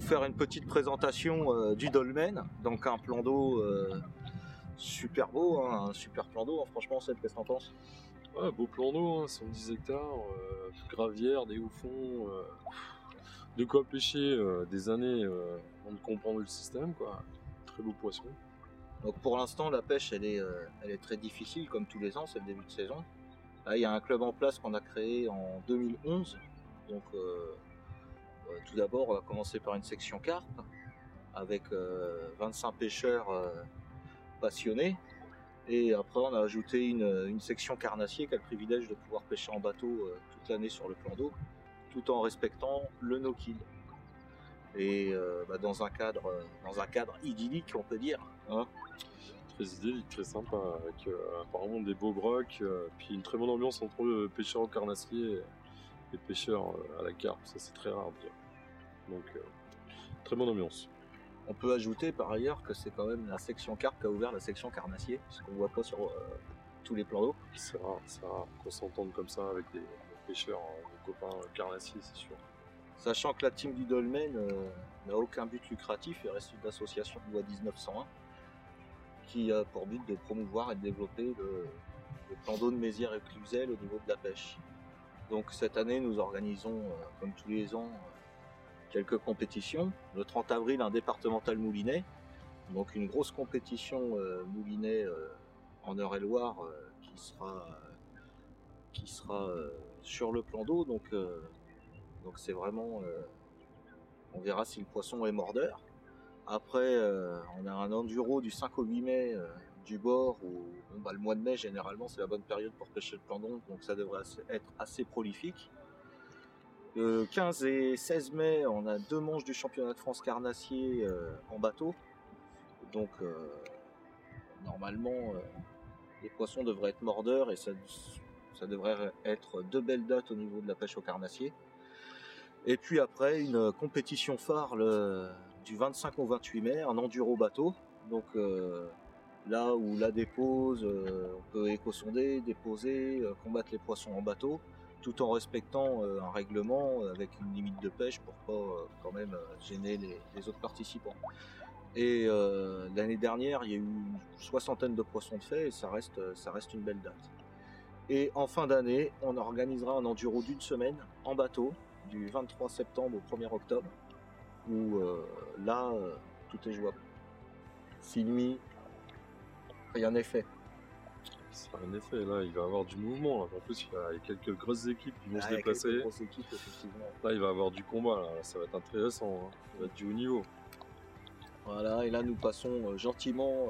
faire une petite présentation du dolmen, donc un plan d'eau super beau, hein, un super plan d'eau, hein, franchement. Seb, qu'est-ce que t'en penses? Ouais, beau plan d'eau, hein, 110 hectares, gravière, des hauts-fonds, de quoi pêcher des années avant de comprendre le système, quoi. Très beau poisson. Donc pour l'instant, la pêche, elle est très difficile, comme tous les ans, c'est le début de saison. Là, il y a un club en place qu'on a créé en 2011. Donc tout d'abord, on va commencer par une section carpe, avec 25 pêcheurs passionnés. Et après, on a ajouté une section carnassier qui a le privilège de pouvoir pêcher en bateau toute l'année sur le plan d'eau, tout en respectant le no-kill. Et dans un cadre idyllique, on peut dire. Hein. Très idyllique, très sympa, avec apparemment des beaux brocs, puis une très bonne ambiance entre le pêcheur au carnassier et les pêcheurs à la carpe, ça c'est très rare de dire. Donc très bonne ambiance. On peut ajouter par ailleurs que c'est quand même la section carpe qui a ouvert la section carnassier, ce qu'on ne voit pas sur tous les plans d'eau. C'est rare qu'on s'entende comme ça avec des pêcheurs, des copains carnassiers, c'est sûr. Sachant que la team du dolmen n'a aucun but lucratif et reste une association de loi 1901 qui a pour but de promouvoir et de développer le plan d'eau de Mézières et Cluzel au niveau de la pêche. Donc cette année, nous organisons, comme tous les ans, quelques compétitions. Le 30 avril, un départemental moulinet, donc une grosse compétition moulinet en Eure-et-Loire qui sera sur le plan d'eau. Donc c'est vraiment, on verra si le poisson est mordeur. Après, on a un enduro du 5 au 8 mai du bord où le mois de mai, généralement, c'est la bonne période pour pêcher le plan d'eau, donc ça devrait être assez prolifique. Le 15 et 16 mai, on a 2 manches du championnat de France carnassier en bateau. Donc, normalement, les poissons devraient être mordeurs et ça devrait être 2 belles dates au niveau de la pêche au carnassier. Et puis après, une compétition phare du 25 au 28 mai, un enduro bateau. Donc là où la dépose, on peut éco-sonder, déposer, combattre les poissons en bateau, tout en respectant un règlement avec une limite de pêche pour pas quand même gêner les autres participants. Et l'année dernière, il y a eu une 60aine de poissons de fait et ça reste une belle date. Et en fin d'année, on organisera un enduro d'une semaine en bateau, du 23 septembre au 1er octobre, où là, tout est jouable. Si nuit, rien n'est fait. C'est un effet, là, il va y avoir du mouvement. Là. En plus, il y a quelques grosses équipes qui vont se déplacer. Quelques grosses équipes, effectivement. Là, il va y avoir du combat, là. Ça va être intéressant. Hein. Ça va être du haut niveau. Voilà, et là, nous passons gentiment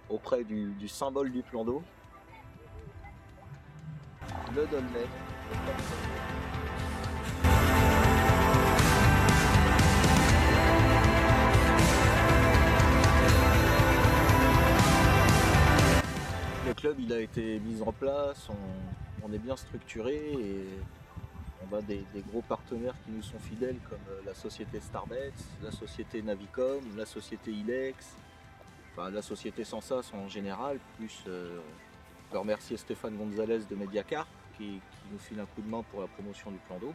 auprès du symbole du plan d'eau, le dolmen. Le club, il a été mis en place, on est bien structuré et on a des gros partenaires qui nous sont fidèles comme la société Starbets, la société Navicom, la société Ilex, enfin la société Sensas en général, plus je veux remercier Stéphane Gonzalez de Mediacar qui nous file un coup de main pour la promotion du plan d'eau.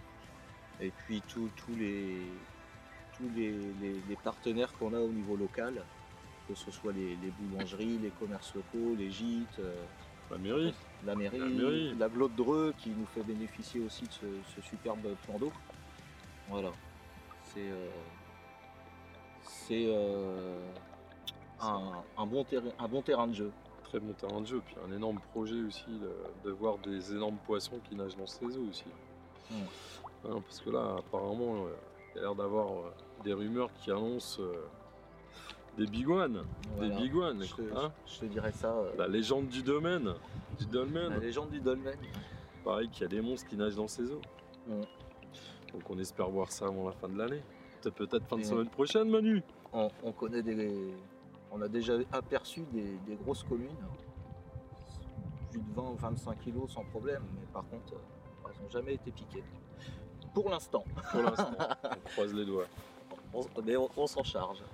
Et puis tous les partenaires qu'on a au niveau local, que ce soit les boulangeries, les commerces locaux, les gîtes, la mairie, l'aglo de Dreux qui nous fait bénéficier aussi de ce superbe plan d'eau. Voilà, c'est un bon terrain de jeu. Très bon terrain de jeu, puis un énorme projet aussi de voir des énormes poissons qui nagent dans ces eaux aussi. Non, parce que là, apparemment, il y a l'air d'avoir des rumeurs qui annoncent des biguanes. Voilà. Des biguanes. Je te dirais ça. La légende du dolmen. La légende du dolmen. Pareil qu'il y a des monstres qui nagent dans ces eaux. Donc on espère voir ça avant la fin de l'année. Peut-être fin de semaine prochaine, Manu. On connaît on a déjà aperçu des grosses communes, plus de 20 ou 25 kilos sans problème, mais par contre, elles n'ont jamais été piquées. Pour l'instant. On croise les doigts. Mais on s'en charge.